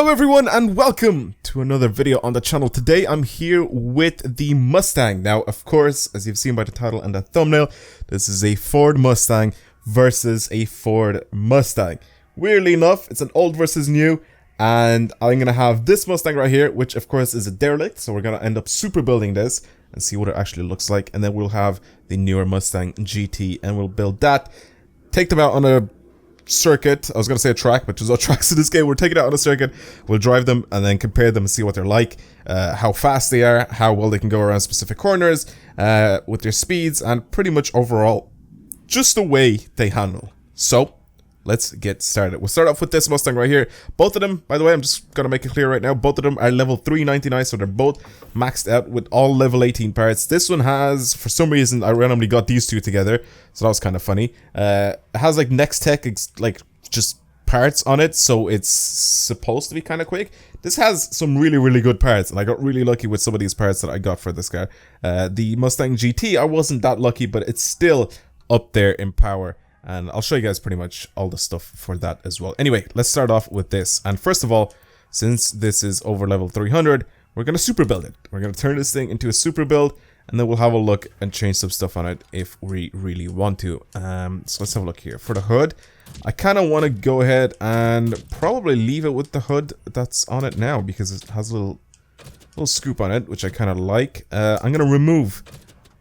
Hello everyone and welcome to another video on the channel. Today I'm here with the Mustang. Now of course, as you've seen by the title and the thumbnail, this is a Ford Mustang versus a Ford Mustang. Weirdly enough, it's an old versus new, and I'm going to have this Mustang right here, which of course is a derelict, so we're going to end up super building this and see what it actually looks like, and then we'll have the newer Mustang GT and we'll build that, take them out on a circuit. I was going to say a track, but there's no tracks in this game. We're taking it out on a circuit, we'll drive them and then compare them and see what they're like, how fast they are, how well they can go around specific corners, with their speeds, and pretty much overall just the way they handle. So let's get started. We'll start off with this Mustang right here. Both of them, by the way, I'm just going to make it clear right now, both of them are level 399, so they're both maxed out with all level 18 parts. This one has, for some reason, I randomly got these two together, so that was kind of funny. It has like Next Tech, like just parts on it, so it's supposed to be kind of quick. This has some really good parts, and I got really lucky with some of these parts that I got for this car. The Mustang GT, I wasn't that lucky, but it's still up there in power. And I'll show you guys pretty much all the stuff for that as well. Anyway, let's start off with this. And first of all, since this is over level 300, we're going to super build it. We're going to turn this thing into a super build, and then we'll have a look and change some stuff on it if we really want to. So let's have a look here. For the hood, I kind of want to go ahead and probably leave it with the hood that's on it now, because it has a little scoop on it, which I kind of like. I'm going to remove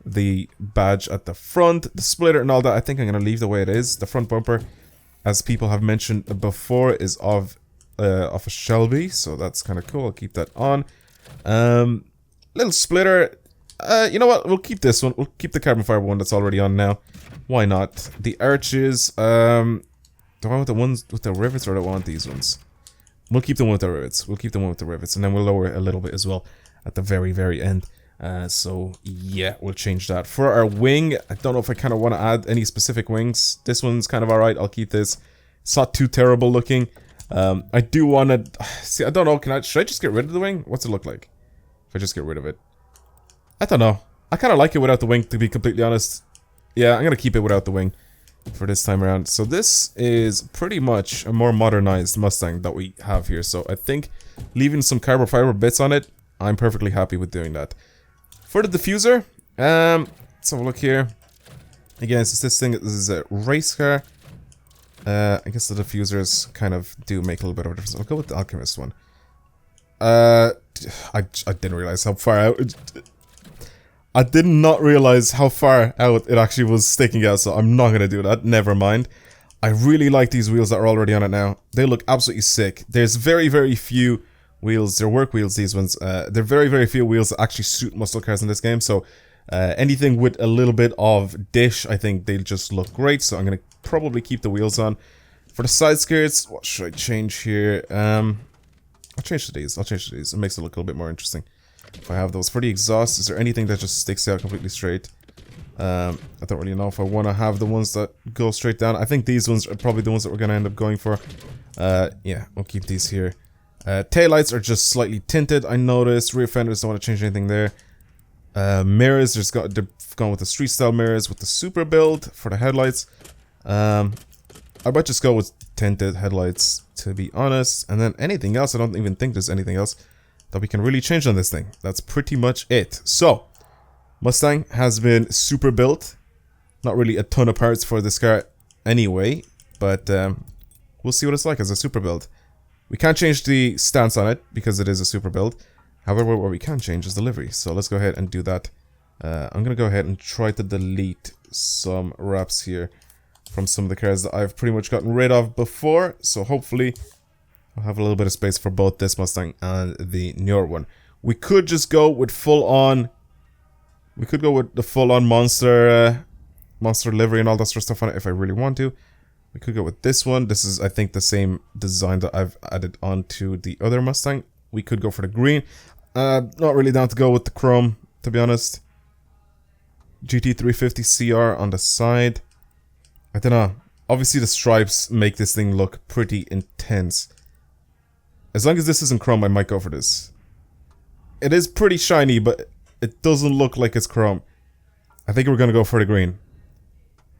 the badge at the front, the splitter and all that. I think I'm going to leave the way it is. The front bumper, as people have mentioned before, is of a Shelby, so that's kind of cool. I'll keep that on. Little splitter, you know what, we'll keep this one. We'll keep the carbon fiber one that's already on now. Why not? The arches, do I want the ones with the rivets, or do I want these ones? We'll keep the one with the rivets. We'll keep the one with the rivets, and then we'll lower it a little bit as well at the very end. So yeah, we'll change that. For our wing, I don't know if I kind of want to add any specific wings. This one's kind of alright, I'll keep this. It's not too terrible looking. I do want to, see, I don't know, should I just get rid of the wing? What's it look like if I just get rid of it? I don't know. I kind of like it without the wing, to be completely honest. Yeah, I'm going to keep it without the wing for this time around. So this is pretty much a more modernized Mustang that we have here. So I think leaving some carbon fiber bits on it, I'm perfectly happy with doing that. For the diffuser, let's have a look here. Again, since this is a race car, I guess the diffusers kind of do make a little bit of a difference. I'll go with the Alchemist one. I didn't realize how far out. I did not realize how far out it actually was sticking out, so I'm not going to do that. Never mind. I really like these wheels that are already on it now. They look absolutely sick. There's very few wheels, they're work wheels, these ones. They're very few wheels that actually suit muscle cars in this game, so anything with a little bit of dish, I think they'll just look great, so I'm going to probably keep the wheels on. For the side skirts, what should I change here? I'll change to these, it makes it look a little bit more interesting if I have those. For the exhaust, is there anything that just sticks out completely straight? I don't really know if I want to have the ones that go straight down. I think these ones are probably the ones that we're going to end up going for. Yeah, we'll keep these here. Taillights are just slightly tinted, I noticed. Rear fenders, don't want to change anything there. Mirrors, they're going with the street style mirrors with the super build. For the headlights, I might just go with tinted headlights, to be honest. And then anything else, I don't even think there's anything else that we can really change on this thing. That's pretty much it. So Mustang has been super built. Not really a ton of parts for this car anyway, but we'll see what it's like as a super build. We can't change the stance on it because it is a super build. However, what we can change is the livery. So let's go ahead and do that. I'm going to go ahead and try to delete some wraps here from some of the cars that I've pretty much gotten rid of before. So hopefully I'll have a little bit of space for both this Mustang and the newer one. We could just go with full on. We could go with the full on monster livery and all that sort of stuff on it if I really want to. We could go with this one. This is, I think, the same design that I've added onto the other Mustang. We could go for the green. Not really down to go with the chrome, to be honest. GT350 CR on the side. I don't know. Obviously, the stripes make this thing look pretty intense. As long as this isn't chrome, I might go for this. It is pretty shiny, but it doesn't look like it's chrome. I think we're going to go for the green.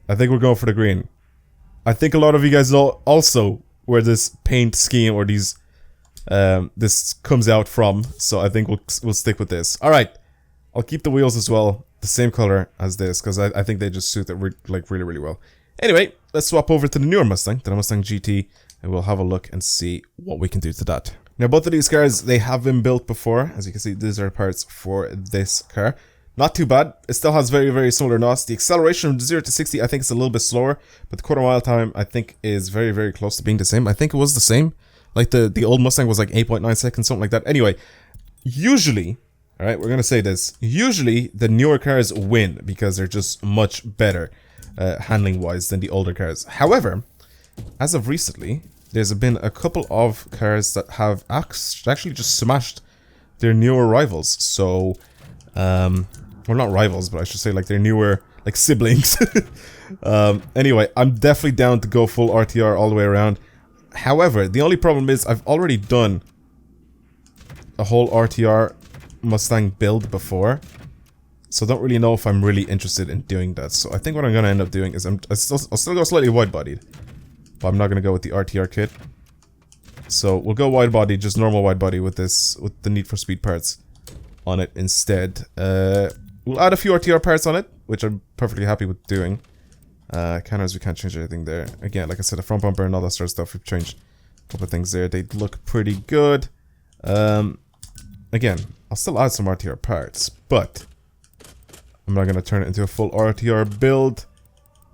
I think a lot of you guys know also where this paint scheme or these this comes out from. So I think we'll stick with this. All right, I'll keep the wheels as well, the same color as this, because I think they just suit it really, really well. Anyway, let's swap over to the newer Mustang, the Mustang GT, and we'll have a look and see what we can do to that. Now, both of these cars, they have been built before. As you can see, these are parts for this car. Not too bad. It still has very, very similar knots. The acceleration from 0 to 60, I think it's a little bit slower, but the quarter mile time, I think, is very, very close to being the same. I think it was the same. Like the old Mustang was like 8.9 seconds, something like that. Anyway, usually, all right, we're going to say this. Usually, the newer cars win because they're just much better handling-wise than the older cars. However, as of recently, there's been a couple of cars that have actually just smashed their newer rivals. So, well, not rivals, but I should say like their newer, like siblings. Anyway, I'm definitely down to go full RTR all the way around. However, the only problem is I've already done a whole RTR Mustang build before. So I don't really know if I'm really interested in doing that. So I think what I'm going to end up doing is I'll still go slightly wide-bodied. But I'm not going to go with the RTR kit. So we'll go wide-body, just normal wide-body with this, with the Need for Speed parts on it instead. We'll add a few RTR parts on it, which I'm perfectly happy with doing. Counters, we can't change anything there. Again, like I said, the front bumper and all that sort of stuff, we've changed a couple of things there. They look pretty good. Again, I'll still add some RTR parts, but I'm not going to turn it into a full RTR build.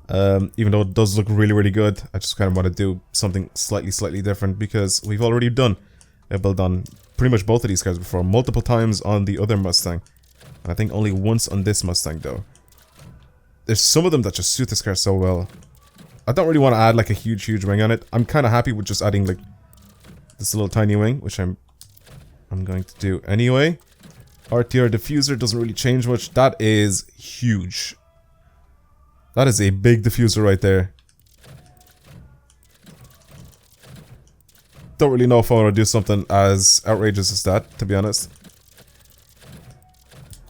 Even though it does look really, really good, I just kind of want to do something slightly different because we've already done a build on pretty much both of these cars before, multiple times on the other Mustang, and I think only once on this Mustang though. There's some of them that just suit this car so well. I don't really want to add like a huge wing on it. I'm kind of happy with just adding like this little tiny wing, which I'm going to do anyway. RTR diffuser doesn't really change much. That is huge. That is a big diffuser right there. Don't really know if I want to do something as outrageous as that, to be honest.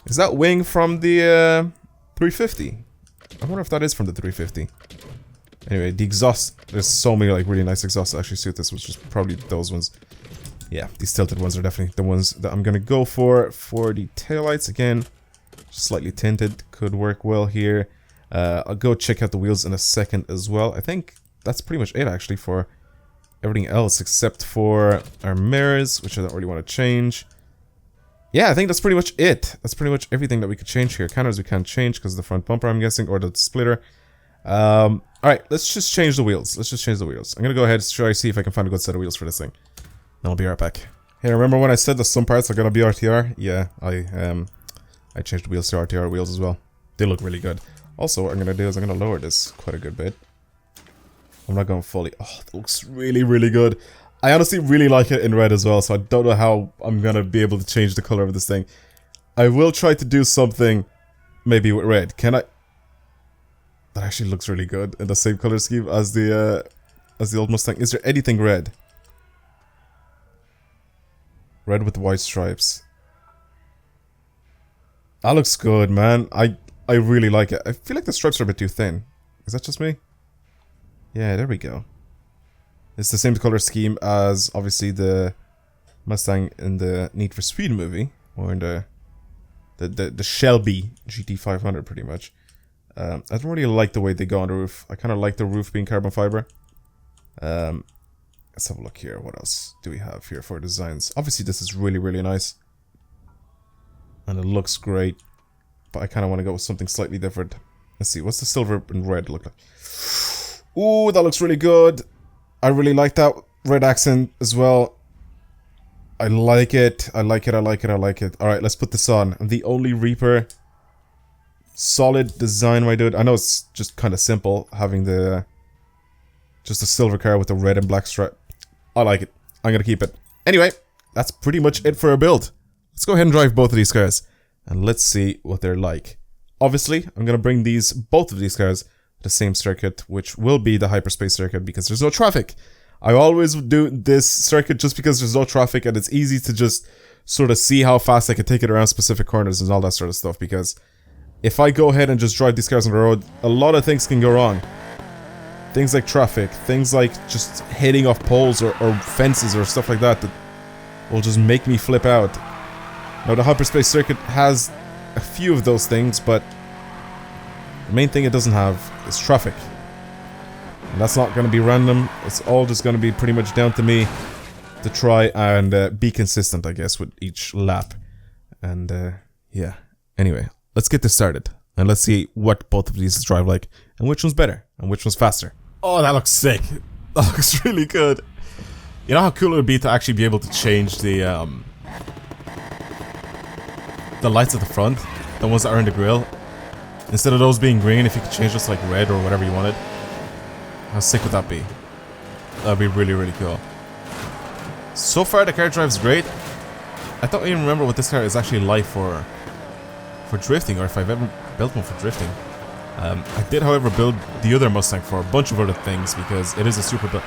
Is that wing from the 350? I wonder if that is from the 350. Anyway, the exhaust. There's so many like really nice exhausts that actually suit this, which is probably those ones. Yeah, these tilted ones are definitely the ones that I'm gonna go for the taillights. Again, slightly tinted, could work well here. I'll go check out the wheels in a second as well. I think that's pretty much it actually for everything else except for our mirrors, which I don't really want to change. Yeah, I think that's pretty much it. That's pretty much everything that we could change here. Counters we can't change because of the front bumper, I'm guessing, or the splitter. Alright, let's just change the wheels. Let's just change the wheels. I'm gonna go ahead and try to see if I can find a good set of wheels for this thing. And I'll be right back. Hey, remember when I said that some parts are gonna be RTR? Yeah, I changed the wheels to RTR wheels as well. They look really good. Also, what I'm gonna do is I'm gonna lower this quite a good bit. I'm not going fully. Oh, that looks really, really good. I honestly really like it in red as well, so I don't know how I'm gonna be able to change the color of this thing. I will try to do something maybe with red. Can I? That actually looks really good in the same color scheme as the old Mustang. Is there anything red? Red with white stripes. That looks good, man. I really like it. I feel like the stripes are a bit too thin. Is that just me? Yeah, there we go. It's the same color scheme as, obviously, the Mustang in the Need for Speed movie. Or in the Shelby GT500, pretty much. I don't really like the way they go on the roof. I kind of like the roof being carbon fiber. Let's have a look here. What else do we have here for designs? Obviously, this is really, really nice. And it looks great. But I kind of want to go with something slightly different. Let's see, what's the silver and red look like? Ooh, that looks really good. I really like that red accent as well. I like it. I like it. I like it. I like it. Alright, let's put this on. The only Reaper. Solid design, my dude. I know it's just kind of simple having the just a silver car with the red and black stripe. I like it. I'm gonna keep it. Anyway, that's pretty much it for our build. Let's go ahead and drive both of these cars. And let's see what they're like. Obviously, I'm going to bring both of these cars to the same circuit, which will be the hyperspace circuit because there's no traffic. I always do this circuit just because there's no traffic and it's easy to just sort of see how fast I can take it around specific corners and all that sort of stuff, because if I go ahead and just drive these cars on the road, a lot of things can go wrong. Things like traffic, things like just hitting off poles or fences or stuff like that will just make me flip out. Now the hyperspace circuit has a few of those things, but the main thing it doesn't have is traffic. And that's not going to be random. It's all just going to be pretty much down to me to try and be consistent, I guess, with each lap. And yeah. Anyway, let's get this started. And let's see what both of these drive like. And which one's better. And which one's faster. Oh, that looks sick. That looks really good. You know how cool it would be to actually be able to change the lights at the front? The ones that are in the grill? Instead of those being green, if you could change this like red or whatever you wanted. How sick would that be? That'd be really, really cool. So far the car drives great. I don't even remember what this car is actually like for drifting, or if I've ever built one for drifting. I did, however, build the other Mustang for a bunch of other things because it is a super build.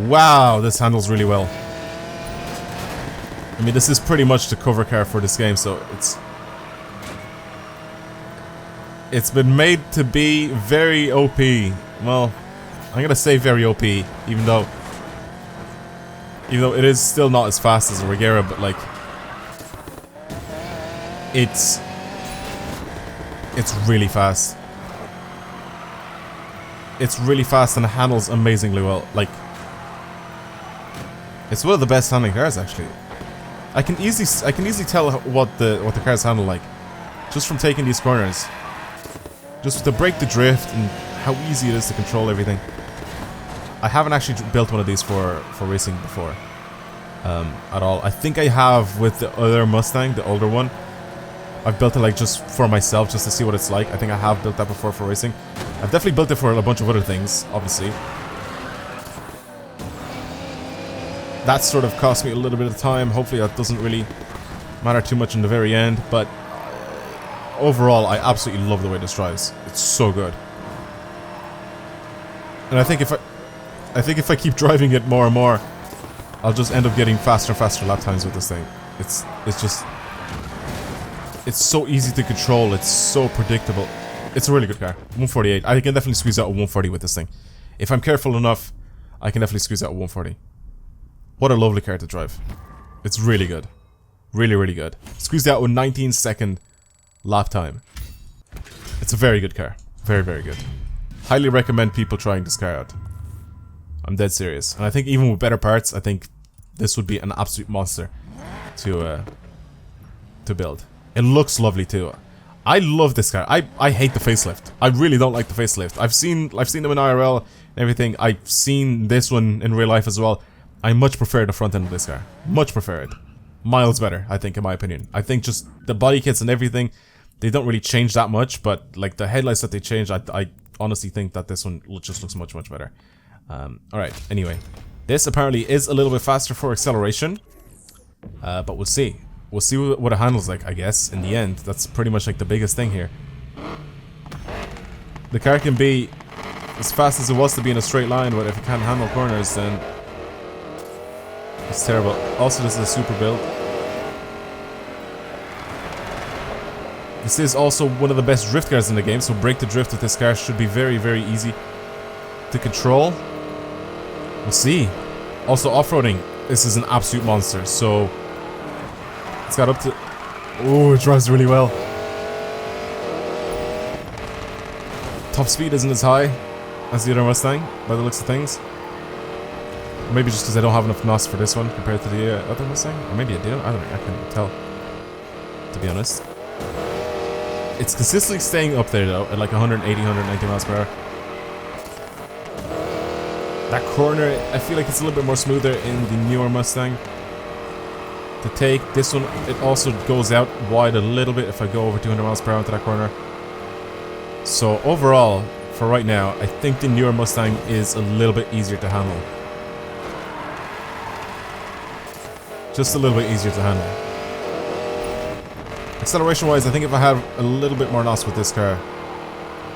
Wow, this handles really well. I mean, this is pretty much the cover car for this game, so it's been made to be very OP. Well, I'm gonna say very OP, even though it is still not as fast as a Regera, but like it's really fast. It's really fast and it handles amazingly well. Like, it's one of the best handling cars actually. I can easily tell what the cars handle like just from taking these corners. Just to break the drift and how easy it is to control everything. I haven't actually built one of these for racing before. At all. I think I have with the other Mustang, the older one. I've built it like just for myself, just to see what it's like. I think I have built that before for racing. I've definitely built it for a bunch of other things, obviously. That sort of cost me a little bit of time. Hopefully that doesn't really matter too much in the very end, but overall I absolutely love the way this drives. It's so good. And I think if I keep driving it more and more, I'll just end up getting faster and faster lap times with this thing. It's so easy to control, it's so predictable. It's a really good car. 148. I can definitely squeeze out a 140 with this thing. If I'm careful enough, I can definitely squeeze out a 140. What a lovely car to drive. It's really good. Really, really good. Squeezed out a 19-second lap time. It's a very good car. Very, very good. Highly recommend people trying this car out. I'm dead serious. And I think even with better parts, I think this would be an absolute monster to build. It looks lovely too. I love this car. I hate the facelift. I really don't like the facelift. I've seen them in IRL and everything. I've seen this one in real life as well. I much prefer the front end of this car. Much prefer it. Miles better, I think, in my opinion. I think just the body kits and everything, they don't really change that much, but like the headlights that they change, I honestly think that this one just looks much, much better. Alright, anyway. This apparently is a little bit faster for acceleration. But we'll see. We'll see what it handles like, I guess, in the end. That's pretty much like the biggest thing here. The car can be as fast as it was to be in a straight line, but if it can't handle corners, then it's terrible. Also, this is a super build. This is also one of the best drift cars in the game, so break the drift with this car should be very, very easy to control. We'll see. Also, off-roading, this is an absolute monster, so it's got up to... Oh, it drives really well. Top speed isn't as high as the other Mustang, by the looks of things. Or maybe just because I don't have enough NOS for this one compared to the other Mustang. Or maybe I do. I don't know. I can't tell, to be honest. It's consistently staying up there though, at like 180, 190 miles per hour. That corner, I feel like it's a little bit more smoother in the newer Mustang. To take this one, it also goes out wide a little bit if I go over 200 miles per hour into that corner. So overall, for right now, I think the newer Mustang is a little bit easier to handle. Just a little bit easier to handle. Acceleration wise, I think if I had a little bit more NOS with this car,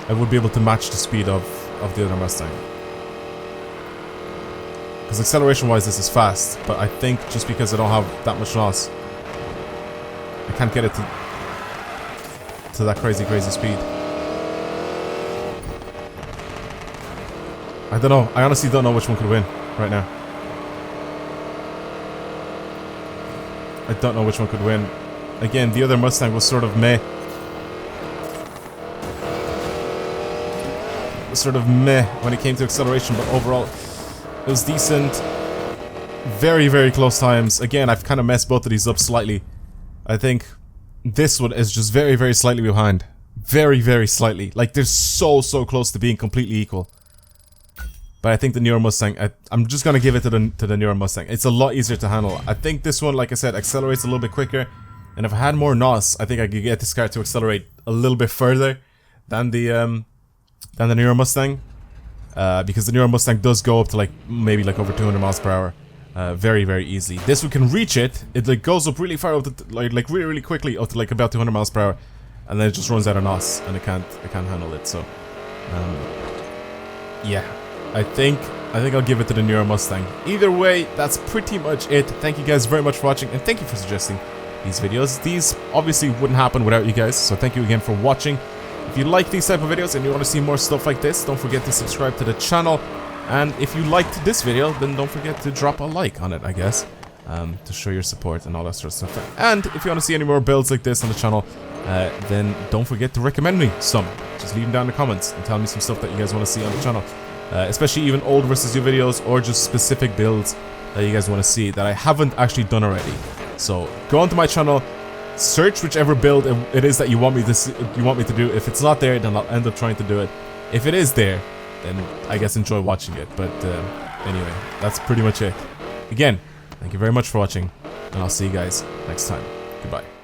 I would be able to match the speed of the other Mustang. Because acceleration wise this is fast, but I think just because I don't have that much NOS, I can't get it to that crazy speed. I don't know. I honestly don't know which one could win right now. I don't know which one could win. Again, the other Mustang was sort of meh. It was sort of meh when it came to acceleration, but overall, it was decent. Very, very close times. Again, I've kind of messed both of these up slightly. I think this one is just very, very slightly behind. Very, very slightly. Like, they're so, so close to being completely equal. But I think the newer Mustang, I'm just gonna give it to the newer Mustang. It's a lot easier to handle. I think this one, like I said, accelerates a little bit quicker. And if I had more NOS, I think I could get this car to accelerate a little bit further than the newer Mustang. Because the newer Mustang does go up to like maybe like over 200 miles per hour. Very, very easily. This one can reach it. It like goes up really far, up to, like really, really quickly, up to like about 200 miles per hour, and then it just runs out of NOS, and I can't handle it. So, yeah, I think I'll give it to the newer Mustang. Either way, that's pretty much it. Thank you guys very much for watching, and thank you for suggesting these videos. These obviously wouldn't happen without you guys, so thank you again for watching. If you like these type of videos and you want to see more stuff like this, don't forget to subscribe to the channel. And if you liked this video, then don't forget to drop a like on it, I guess, to show your support and all that sort of stuff. And if you want to see any more builds like this on the channel, then don't forget to recommend me some. Just leave them down in the comments and tell me some stuff that you guys want to see on the channel. Especially even old versus new videos, or just specific builds that you guys want to see that I haven't actually done already. So go onto my channel, search whichever build it is that you want me to do. If it's not there, then I'll end up trying to do it. If it is there, then I guess enjoy watching it. But anyway, that's pretty much it. Again, thank you very much for watching, and I'll see you guys next time. Goodbye.